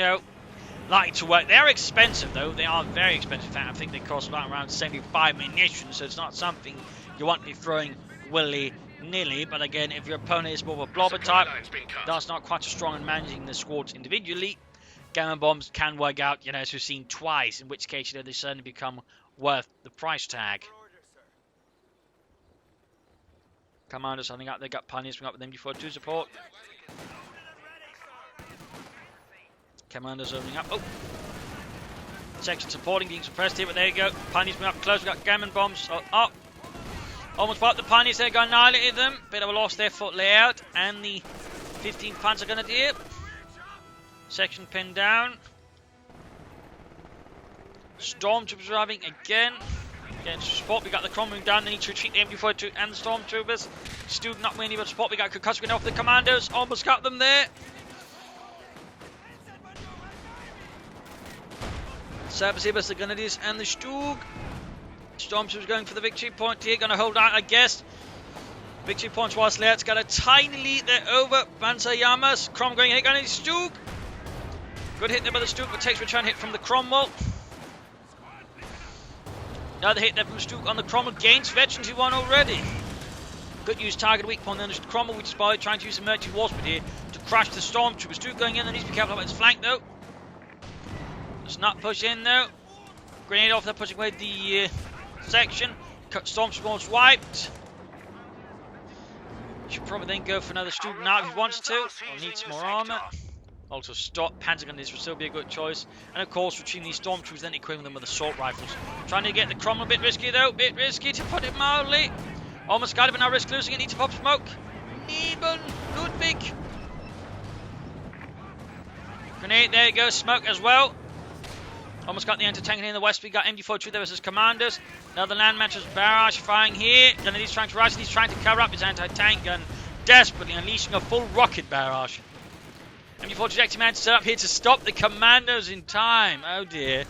A: likely to work. They are expensive, though. They are very expensive. In fact, I think they cost about around 75 munitions, so it's not something you want to be throwing willy-nilly. But again, if your opponent is more of a blobber type, that's not quite as strong in managing the squads individually, gammon bombs can work out, as we've seen twice, in which case, they certainly become worth the price tag. Commanders holding up, they got pioneers coming up with MD4-2 support. Commanders opening up. Oh! Section supporting, being suppressed here, but there you go. Pioneers coming up close, we've got gammon bombs. Oh, up! Almost wiped the pioneers there, got annihilated them. Bit of a loss there for Leiarde and the 15th Panzer Grenadier. Section pinned down. Stormtroopers arriving again. Getting support, we got the Crom moving down, they need to retreat the MD4-2 and the Stormtroopers. Stug not winning but support, we got concussing off the commandos, almost got them there. Sabers, the Grenadiers and the Stug. Stormtroopers going for the victory point here, gonna hold out I guess. Victory points whilst Leiarde's got a tiny lead there over Banzaillamas. Crom going hit, Grenadiers, Stug. Good hit there by the Stug, but takes return hit from the Cromwell. Another hit there from Stug on the Cromwell, gains veterans who won already. Good use target weak point, then there's Cromwell, which is by trying to use the Merchant Warspite here to crash the Stormtroopers. Stug going in, there needs to be careful about his flank though. Does not push in though. Grenade off, they're pushing away the section. Stormtroopers wiped. Should probably then go for another Stug now if he wants to, or needs more armour. Also, stop Panzer Grenadiers will still be a good choice. And of course, retrieving these Stormtroopers, then equipping them with assault rifles. Trying to get the Cromwell a bit risky though, bit risky to put it mildly. Almost got it, but now risk losing it, needs to pop smoke. Neben, Ludwig. Grenade, there you go, smoke as well. Almost got the anti-tank in the west, we got MD4-2 there versus commanders. Another land matches barrage firing here. Grenadiers trying to rise, he's trying to cover up his anti-tank gun, desperately unleashing a full rocket barrage. MD4 trajectory man set up here to stop the commandos in time. Oh dear.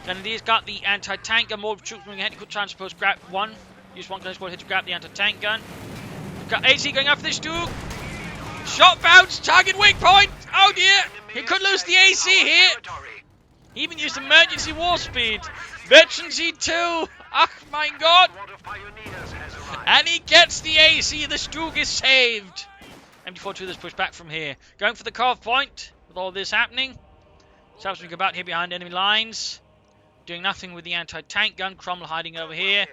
A: Grenadiers got the anti-tank gun. More troops moving ahead. He could try and suppose grab one. Use one Grenadier squad here to grab the anti-tank gun. Got AC going after this Stug. Shot bounce. Target weak point. Oh dear. He could lose the AC here. He even used emergency war speed. Veteran C2. Oh my god. And he gets the AC. The Stug is saved. MD4-2 that's pushed back from here. Going for the carve point with all this happening. Sabswing about here behind enemy lines. Doing nothing with the anti-tank gun. Cromwell hiding over here.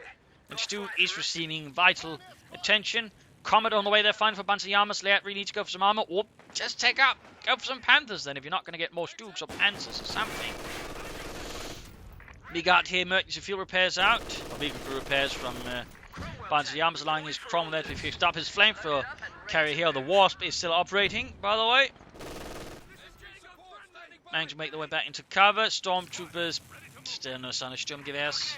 A: And Stug is receiving vital attention. Comet on the way there, fine for Banzaillamas. Leiarde really needs to go for some armor. Or just take up. Go for some Panthers then if you're not going to get more Stugs or Panzers or something. We got here emergency fuel repairs out. Or vehicle fuel repairs from Banzaillamas, allowing his Cromwell there to be fixed up. His flamethrower carrier here, the Wasp, is still operating, by the way. Managed to make their way back into cover. Stormtroopers still no sign of Sturmgewehrs.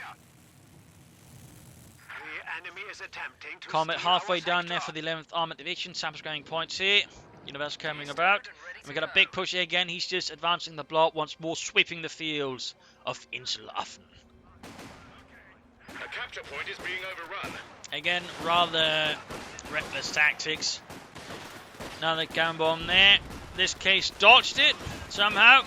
A: Comet halfway down there for the 11th Armoured Division. Samples going points here. Universal coming about. And we got a big push here again. He's just advancing the block once more, sweeping the fields of Insulaffen.
B: A capture point is being overrun.
A: Again, rather reckless tactics. Another gun bomb there. This case dodged it somehow.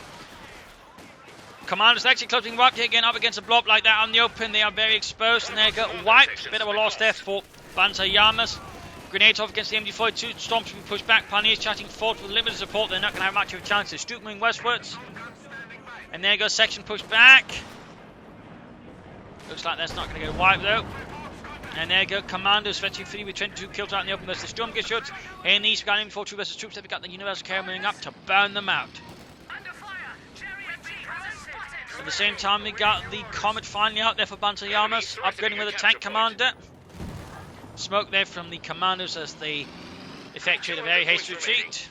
A: Commanders actually closing right here again up against a block like that on the open. They are very exposed and they got wiped. Bit of a loss there for Banzaillamas. Grenades off against the MD4-2. Storms being pushed back. Pioneers chatting forward with limited support. They're not going to have much of a chance. They're Stug moving westwards. And there goes section pushed back. Looks like that's not going to get wiped though. And there you go, Commandos fetching 3 with 22 kills out in the open versus the Sturmgeschütz. Here in the east, got MD4-2 versus troops. They've got the Universal Carrier moving up to burn them out. At the same time, we got the Comet finally out there for Banzaillamas, upgrading with a tank commander. Smoke there from the commandos as they effectuate a very hasty retreat.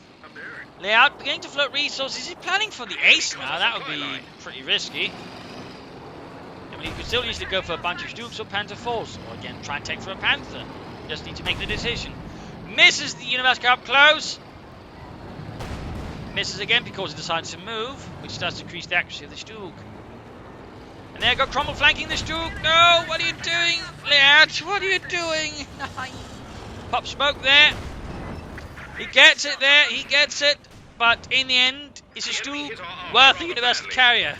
A: Leiarde beginning to float resources. He's planning for the ace now. That would be pretty risky. I mean, he could still easily go for a bunch of Dukes or Panther 4s. Or again, try and take for a Panther. Just need to make the decision. Misses the Universe Cup close. Misses again because he decides to move, which does decrease the accuracy of the Stug. And there you go, Cromwell flanking the Stug. No, what are you doing, Leiarde? What are you doing? Pop smoke there. He gets it there, he gets it. But in the end, is a Stug worth a Universal Carrier?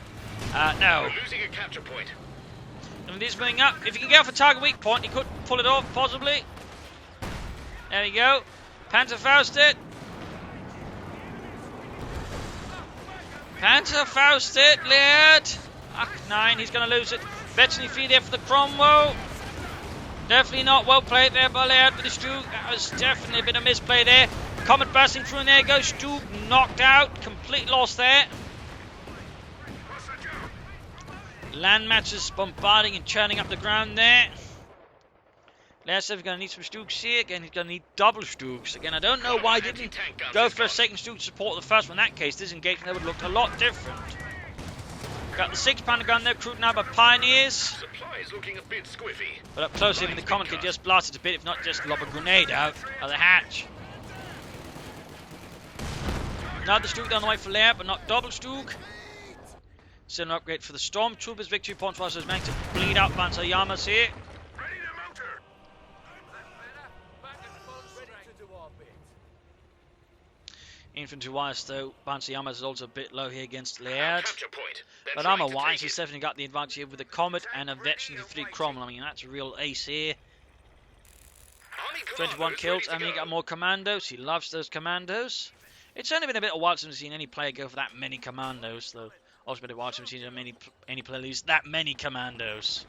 A: No.
B: Losing a capture point.
A: And it is moving up. If he can get off a target weak point, he could pull it off, possibly. There we go. Panzerfaustet. Panzerfaustet, Leiarde. Ach, 9, he's going to lose it. Veteran free there for the Cromwell. Definitely not well played there by Leiarde with the Stug. That was definitely a bit of misplay there. Comet bursting through, and there goes Stug, knocked out. Complete loss there. Land matches bombarding and churning up the ground there. Leiarde's going to need some Stugs here. Again, he's going to need double Stugs. Again, I don't know why he didn't go for a second Stug to support the first one. In that case, this engagement would look a lot different. Got the 6-pounder gun there, crewed now by Pioneers.
B: Supplies looking a bit squiffy.
A: But up close, even the Comet could just blast it a bit, if not just lob a grenade out of the hatch. Another Stug down the way for Leiarde, but not double Stug. Still an upgrade for the Stormtroopers. Victory points whilst there's meant to bleed out Banzaillamas here. Infantry wise though, Banzaillamas is also a bit low here against Leiarde. But armor wise, he's definitely got the advantage here with the Comet and a Veteran 3 Cromwell. I mean, that's a real ace here. 21 kills, and he got more commandos. He loves those commandos. It's only been a bit of a while since we've seen any player go for that many commandos, though. Also been a while since we've seen any player lose that many commandos.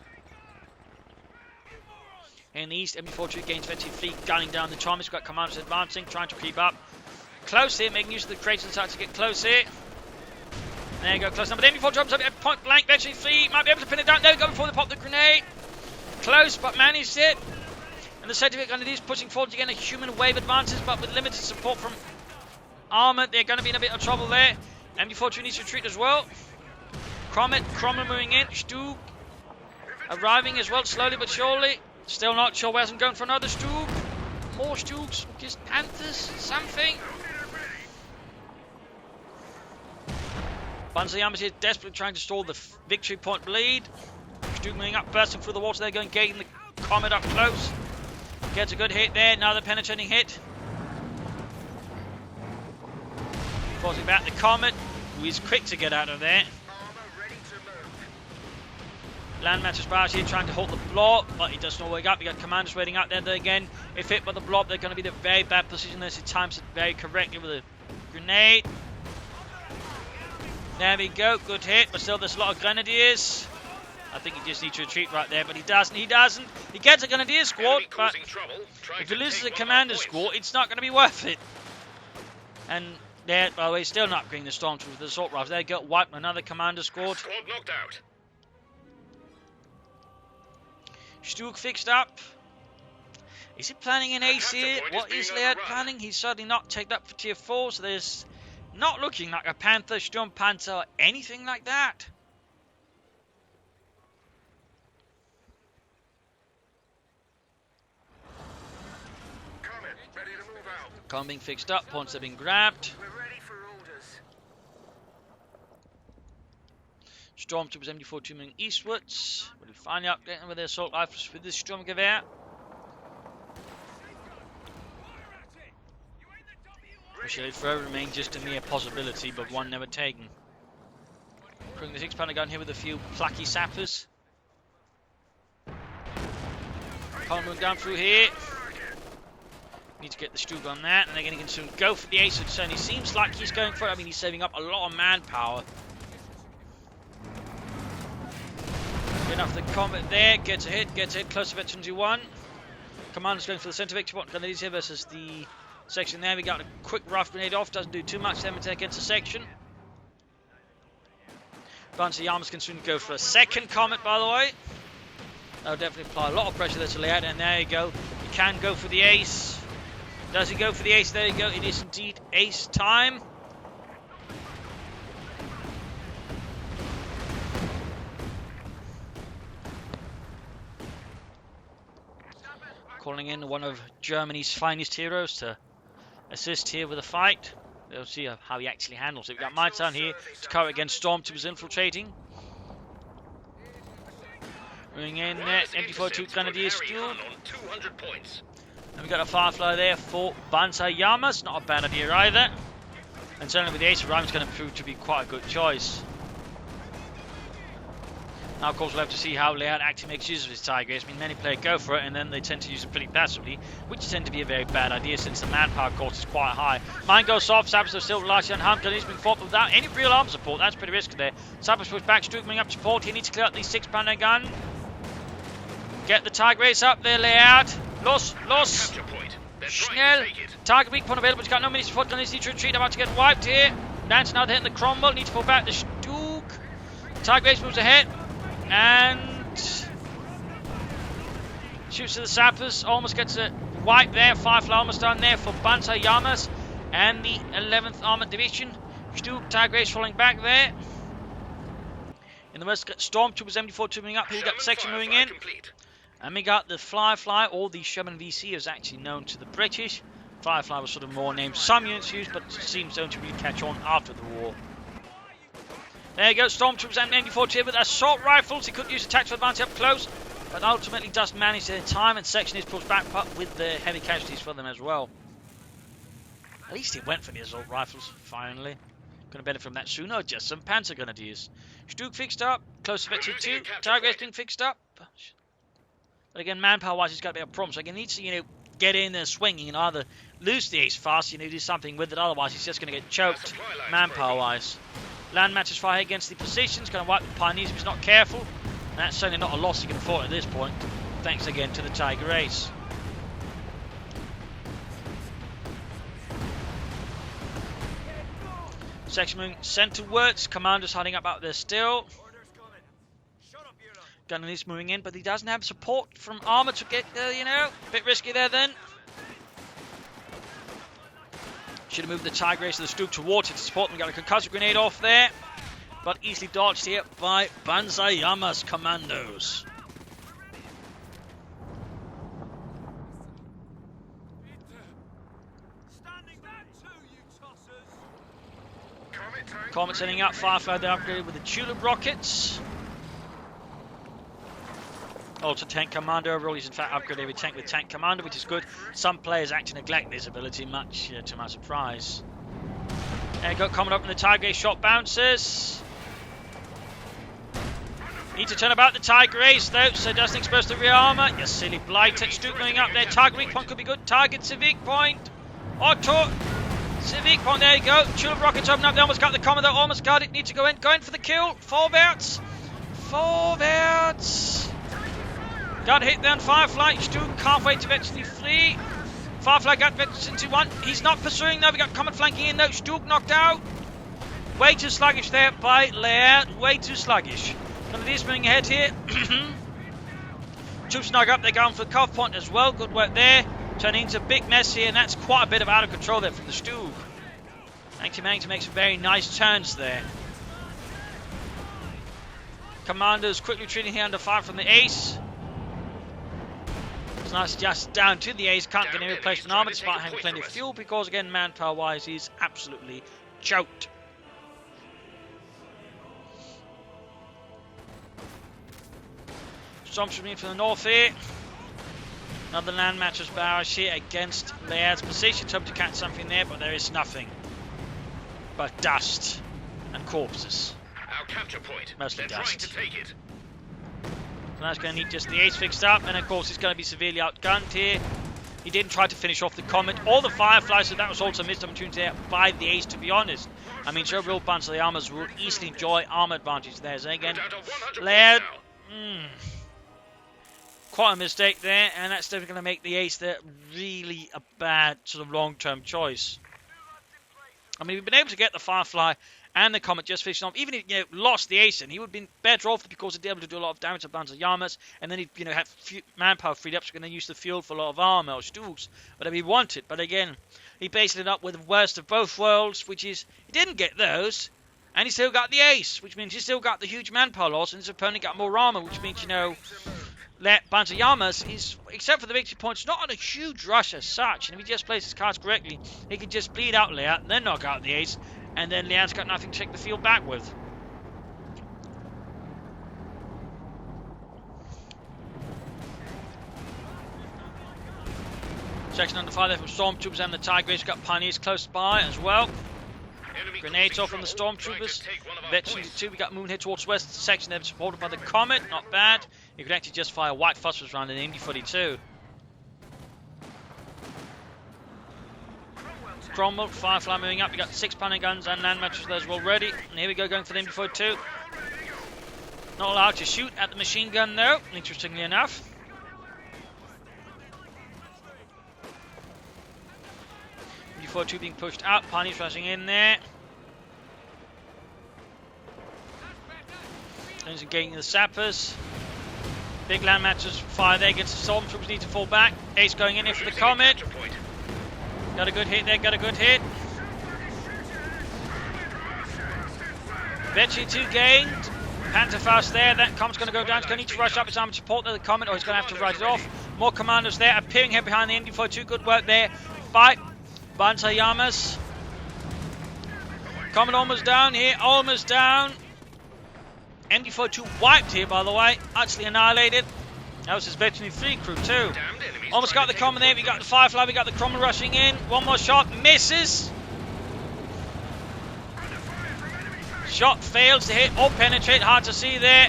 A: In the east, MB-43 gains Veteran fleet gunning down the Charmers. We've got commandos advancing, trying to creep up. Close here, making use of the crates and starting to get close here. There you go, close number. The MB-4 drops up at point blank. Veteran fleet might be able to pin it down. There we go, before they pop the grenade. Close, but managed it. And the Centivic is pushing forward again. A human wave advances, but with limited support from armor, they're going to be in a bit of trouble there. MB-43 needs to retreat as well. Cromwell moving in. Stug arriving as well, slowly but surely. Still not sure where I'm going for another Stug. More Stugs, just Panthers, something. Banzaillamas here desperately trying to stall the victory point bleed. Stug moving up, bursting through the water there, going gating the Comet up close. Gets a good hit there, another penetrating hit. Forcing back the Comet, who is quick to get out of there. Land matches barrage here trying to hold the blob, but he does not wake up. You got commanders waiting out there again. If hit by the blob, they're going to be in a very bad position unless he times it very correctly with a grenade. There we go, good hit, but still there's a lot of grenadiers. I think he just needs to retreat right there, but he doesn't. He gets a grenadier squad, but if he loses a commander squad, it's not going to be worth it. And there, by the way, still not bringing the Stormtroopers with the assault rifles. There you go, wipe another commander squad.
B: Squad knocked out.
A: Stug fixed up. Is he planning an ace here? What is Leiarde planning? He's certainly not taken up for tier 4, so there's not looking like a Panther, Sturm Panther, or anything like that.
B: Comet, ready to move out.
A: Comet being fixed up, points have been grabbed.
C: We're ready for orders.
A: Stormtroopers MD-42 moving eastwards. Will he finally update them with their assault rifles with this Sturmgewehr? Shall it forever remain just a mere possibility, but one never taken. Putting the 6-pounder gun here with a few plucky sappers. Can't move down through here. Need to get the Stug on that, and again he can soon go for the ace. It certainly seems like he's going for it. I mean, he's saving up a lot of manpower. Good enough, the Comet there, gets a hit, close to Veteran 2-1. Commander's going for the centre victory point. Grenadiers here versus the section there. We got a quick rough grenade off, doesn't do too much damage against the section. Banzaillamas can soon go for a second Comet, by the way. That'll definitely apply a lot of pressure there to Leiarde, and there you go. You can go for the ace. Does he go for the ace? There you go. It is indeed ace time. Calling in one of Germany's finest heroes to assist here with the fight. We'll see how he actually handles it. We've got Mines down here to cover against Stormtroopers infiltrating. Bring in MD-42 Grenadiers Steward. And we've got a Firefly there for Banzaillamas. Not a bad idea either. And certainly with the Ace of Rhyme, it's going to prove to be quite a good choice. Now, of course, we'll have to see how Leiarde actually makes use of his Tiger Ace. I mean, many players go for it, and then they tend to use it pretty passively, which tends to be a very bad idea since the manpower, of course, is quite high. Mine goes off. Sappers are still largely unharmed. He's been fought without any real arm support. That's pretty risky there. Sappers push back. Strook coming up support. He needs to clear out the 6-pounder gun. Get the Tiger Ace up there, Leiarde. Los. Schnell. Target weak point available. He's got no mini support. Needs to retreat. About to get wiped here. Lance now hitting the Cromwell. Needs to pull back the Stug. Tiger Ace moves ahead. And shoots to the Sappers. Almost gets a wipe there. Firefly almost done there for Banzaillamas and the 11th Armoured Division. Stug, Tiger Ace falling back there. In the west, got Stormtroopers MD-42 moving up. Here we got the section moving in. And we got the Firefly, or the Sherman VC, is actually known to the British. Firefly was sort of more named some units used, but seems to really catch on after the war. There you go, Stormtroopers and MD-42 here with assault rifles. He could use a tactical advantage up close, but ultimately does manage their time, and section is pushed back up with the heavy casualties for them as well. At least he went for the assault rifles, finally. Going to benefit from that sooner, just some Panzer Grenadiers. Stug fixed up, close to Victor 2, Tiger Ace being fixed up. But again, manpower-wise, he's got a bit of a problem, so he needs to, get in there swinging and either lose the ace fast, do something with it, otherwise he's just going to get choked manpower-wise. Land matches fire against the positions, going to wipe the Pioneers if he's not careful. And that's certainly not a loss he can afford at this point, thanks again to the Tiger Ace. Section moving centrewards, Commandos hiding up out there still. Gunner is moving in, but he doesn't have support from armour to get there, a bit risky there then. Should have moved the Tiger Ace to the Stug towards it to support them. Got a concussive grenade off there, but easily dodged here by Banzaillamas commandos. Comet sending out Firefly, they upgraded with the Tulip rockets. Also Tank Commander overall, he's in fact upgraded every tank with Tank Commander, which is good. Some players actually neglect this ability, much to my surprise. There you go, coming up in the Tiger Ace, shot bounces. Need to turn about the Tiger Ace though, so it doesn't expose the rear armour. You silly blighter. Stug going up there, target weak point could be good. Target Civic point. Auto. Civic point, there you go. Tulip rockets open up, they almost got the Commodore, almost got it. Need to go in for the kill. Forwards. Got hit there on Firefly. Stug can't wait to eventually flee. Firefly got vexed into one. He's not pursuing though. We got Comet flanking in though. Stug knocked out. Way too sluggish there by Leiarde. Way too sluggish. None of these moving ahead here. Troops snug up. They're going for the cuff point as well. Good work there. Turning into a big mess here, and that's quite a bit of out of control there from the Stug. Actually managing to make some very nice turns there. Commanders quickly retreating here under fire from the Ace. It's nice just down to the Ace, can't get any replacement armor despite having plenty of fuel because again manpower wise he's absolutely choked. Stormtroopers from the north here. Another land matches barrage here against Leiarde's position. Hope to catch something there, but there is nothing but dust and corpses.
B: Our capture point.
A: Mostly
B: They're
A: dust.
B: trying to take it.
A: So now it's going to need just the Ace fixed up, and of course he's going to be severely outgunned here. He didn't try to finish off the Comet or the Firefly, so that was also a missed opportunity there by the Ace, to be honest. I mean, so real Banzaillamas will easily enjoy armor advantage there. So again, Leiarde, quite a mistake there, and that's definitely going to make the Ace there really a bad sort of long-term choice. I mean, we've been able to get the Firefly and the Comet just finishing off. Even if lost the ace, and he would have been better off because he'd be able to do a lot of damage to Banzaillamas, and then he'd have manpower freed up, so he can then use the fuel for a lot of armor or stools, whatever he wanted. But again, he based it up with the worst of both worlds, which is he didn't get those, and he still got the ace, which means he still got the huge manpower loss, and his opponent got more armor, which means Banzaillamas is, except for the victory points, not on a huge rush as such. And if he just plays his cards correctly, he can just bleed out Leiarde, then knock out the ace, and then Leiarde's got nothing to take the field back with. Section under fire there from Stormtroopers, and the Tigers got Pioneers close by as well. Grenades off from the Stormtroopers. Veterans 2, we got Moon here towards west section there, supported by the Comet, not bad. You could actually just fire white phosphorus round in MD-42. Cromwell, Firefly moving up. We got 6 panning guns and land matches there as well ready. And here we go, going for the MD-42. Not allowed to shoot at the machine gun though, interestingly enough. MD-42 being pushed out, Pioneers rushing in there. He's engaging the sappers. Big land matches fire there against the Stormtroopers, need to fall back. Ace going in here for the Comet. Got a good hit there, got a good hit. Veteran 2 gained. Pantherfaust there, that Comet's going to go down. He's going to need to rush up his armor to support the Comet, or he's going to have to write it off. More commandos there, appearing here behind the MD-42. Good work there. Fight. Banzaillamas. Comet almost down here, almost down. MD-42 wiped here, by the way. Actually annihilated. That was his Veteran 3 crew too. Almost got the Comet there. We got the Firefly. We got the Cromwell rushing in. One more shot. Misses. Shot fails to hit or penetrate. Hard to see there.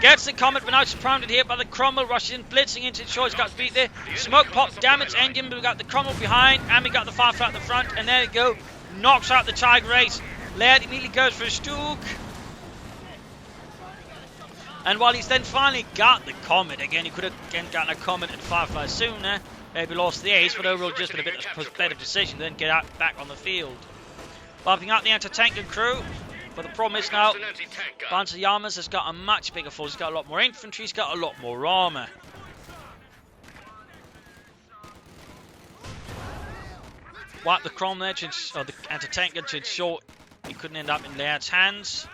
A: Gets the Comet, but now surrounded here by the Cromwell. Rushing in, blitzing into the shore. He's got beat there. Smoke pop, damage engine. But we got the Cromwell behind. And we got the Firefly at the front. And there we go. Knocks out the Tiger Ace. Leiarde immediately goes for a Stoog. And while he's then finally got the Comet, again, he could have gotten a Comet and Firefly sooner. Maybe lost the ace, but overall just been a bit of better decision to then get out back on the field. Bumping out the anti-tank and crew. But the problem is now, Banzaillamas has got a much bigger force. He's got a lot more infantry, he's got a lot more armor. Wipe the Crom there, or the anti-tank gun to ensure he couldn't end up in Leiarde's hands.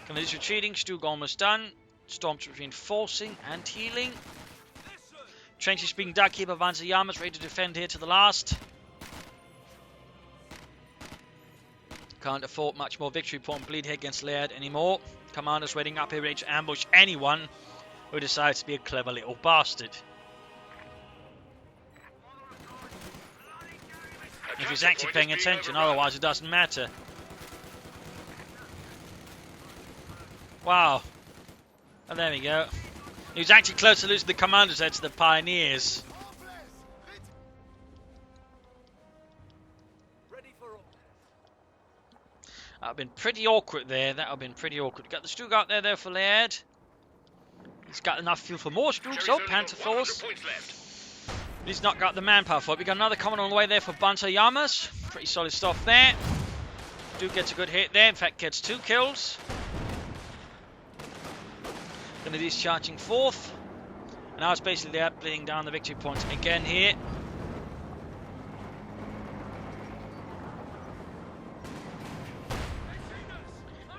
A: Comet is retreating, Stoog almost done. Stormtroopers reinforcing and healing. Trenches being dug here by Banzaillamas, ready to defend here to the last. Can't afford much more victory point bleed here against Leiarde anymore. Commanders waiting up here ready to ambush anyone who decides to be a clever little bastard. If he's actually paying attention, otherwise it doesn't matter. Wow. And there we go. He was actually close to losing the Commander's head to the Pioneers. That would have been pretty awkward there. That would have been pretty awkward. Got the Stoog out there for Leiarde. He's got enough fuel for more Stoogs. Oh, Panther Force. He's not got the manpower for it. We got another Comet on the way there for Banzaillamas. Pretty solid stuff there. Stoog gets a good hit there. In fact, gets 2 kills. Going to be discharging fourth. And now it's basically there, bleeding down the victory points again here.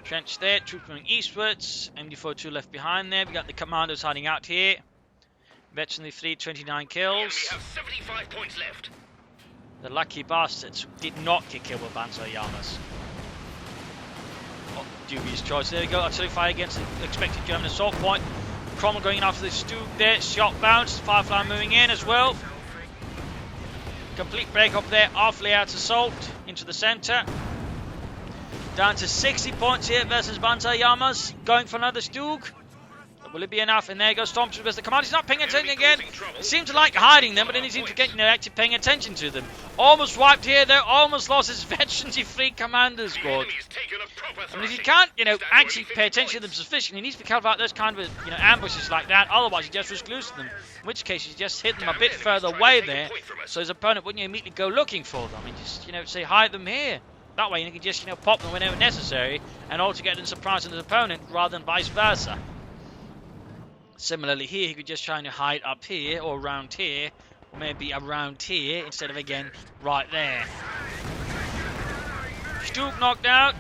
A: Trench there, troops moving eastwards. MD-42 left behind there. We got the commandos hiding out here. Veteran 3, 29 kills.
B: We have 75 points left.
A: The lucky bastards did not get killed by Banzaillamas. Oh, dubious choice. There we go. Artillery fire against the expected German assault point. Cromwell going in after the Stoog there. Shot bounced. Firefly moving in as well. Complete break up there off Leiarde's assault into the centre. Down to 60 points here versus Banzaillamas. Going for another Stoog. Will it be enough? And there goes Stormtroopers. The commander's not paying attention again. He seems to like hiding them, but then he seems to get actually paying attention to them. Almost wiped here though. Almost lost his Veteran 3 commander squad. I mean, if you can't, actually pay attention to them sufficiently, he needs to be careful about those kind of, ambushes like that. Otherwise, you just risk losing them. In which case, you just hit them a bit further away there, so his opponent wouldn't immediately go looking for them. I mean, just, say, hide them here. That way you can just, pop them whenever necessary and also get them surprising his opponent rather than vice versa. Similarly here, he could just try to hide up here or around here, or maybe around here instead of, again, right there. Stug knocked out.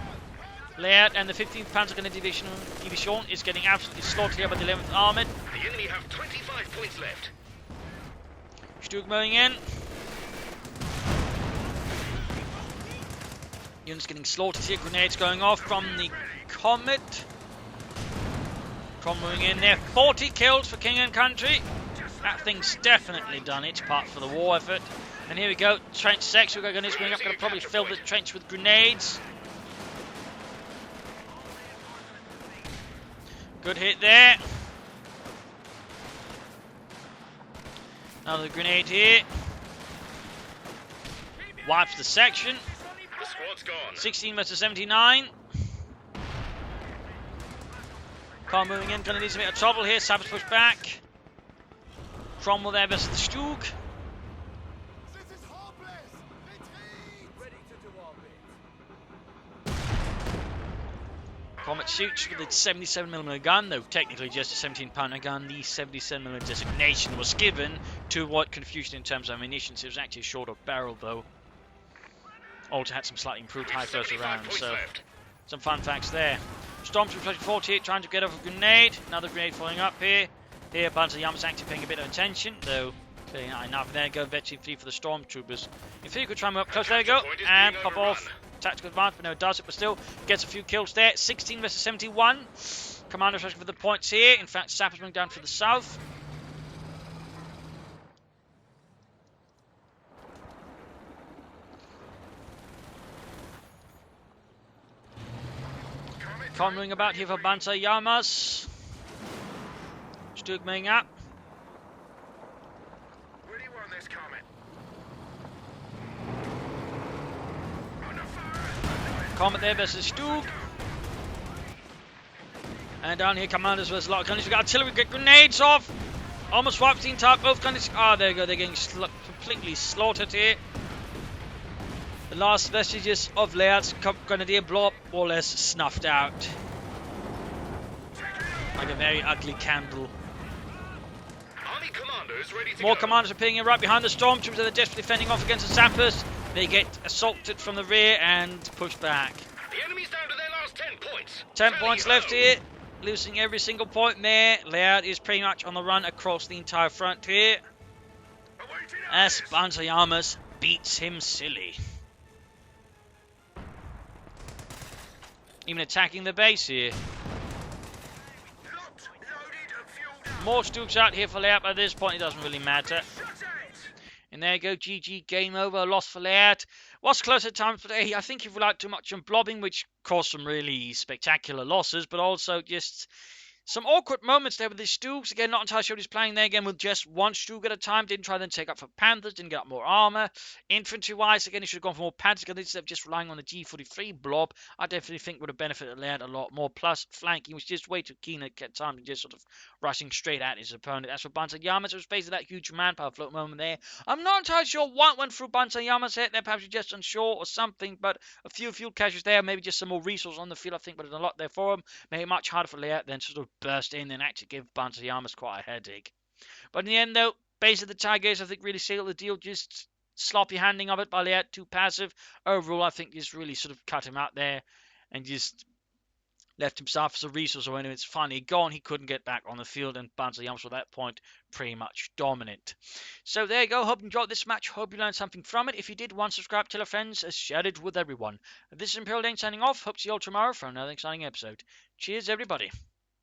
A: Leiarde and the 15th Panzergrenadier Division is getting absolutely slaughtered here by the 11th Armoured.
B: The enemy have 25 points left.
A: Stug moving in. Units getting slaughtered here. Grenades going off from the Comet. Crom moving in there. 40 kills for King and Country. That thing's definitely done its part for the war effort. And here we go. Trench 6. We're going to bring up. Going to probably fill the trench with grenades. Good hit there. Another grenade here. Wipes the section.
B: The squad's gone.
A: 16 versus 79. Car moving in, gonna need some bit of trouble here. Sabbath push back. Cromwell there versus the Stug. Comet shoots with its 77mm gun, though technically just a 17-pounder gun. The 77mm designation was given to avoid confusion in terms of ammunition. So it was actually a shorter barrel, though. Also had some slightly improved high first round, so some fun facts there. Stormtrooper 48 trying to get off a grenade. Another grenade falling up here. Here, Banzaillamas actually paying a bit of attention, though clearly not enough. There you go, Vetchi 3 for the Stormtroopers. In theory, you could try and move up close. There you go, and pop off. Tactical advance, but no, it does it, but still gets a few kills there. 16 versus 71. Commanders rushing for the points here. In fact, Sappers moving down for the south. Moving about here for Banzaillamas. Stug moving up.
B: Where do you want this Comet?
A: Comet there versus Stug. And down here, commanders versus a lot of gunners. We've got artillery, get grenades off. Almost wipes the entire both gunners. Ah, there you go. They're getting completely slaughtered here. The last vestiges of Leiarde's grenadier blow up, more or less snuffed out. Like a very ugly candle.
B: Army commanders ready to
A: More
B: go.
A: commanders are peeling in right behind the Stormtroopers that are desperately fending off against the Sappers. They get assaulted from the rear and pushed back.
B: The enemy's down to their last 10 points.
A: 10 points left here. Losing every single point there. Leiarde is pretty much on the run across the entire front here. As Banzaillamas beats him silly. Even attacking the base here. More Stugs out here for Leiarde. By this point, it doesn't really matter. And there you go, GG, game over, loss for Leiarde. Was close at times, but hey, I think he relied too much on blobbing, which caused some really spectacular losses, but also just some awkward moments there with the Stugs. Again, not entirely sure he's playing there again with just one Stug at a time. Didn't try then take up for Panthers, didn't get up more armor. Infantry-wise, again, he should have gone for more Panthers instead of just relying on the G43 blob. I definitely think would have benefited Leiarde a lot more. Plus, flanking was just way too keen at time to just sort of rushing straight at his opponent. As for Banzaillamas, it was basically that huge manpower float moment there. I'm not entirely sure what went through Banzaillamas' head there. Perhaps he's just unsure or something, but a few field casualties there. Maybe just some more resources on the field, I think, but there's a lot there for him. Made it much harder for Leiarde than sort of burst in and actually give Banzaillamas quite a headache. But in the end, though, basically the Tigers, I think, really sealed the deal. Just sloppy handing of it by Leiarde, too passive. Overall, I think just really sort of cut him out there and just left himself as a resource. When it's finally gone, he couldn't get back on the field, and Banzaillamas at that point pretty much dominant. So there you go. Hope you enjoyed this match. Hope you learned something from it. If you did, subscribe, tell your friends, share it with everyone. This is Imperial Dane signing off. Hope to see you all tomorrow for another exciting episode. Cheers, everybody.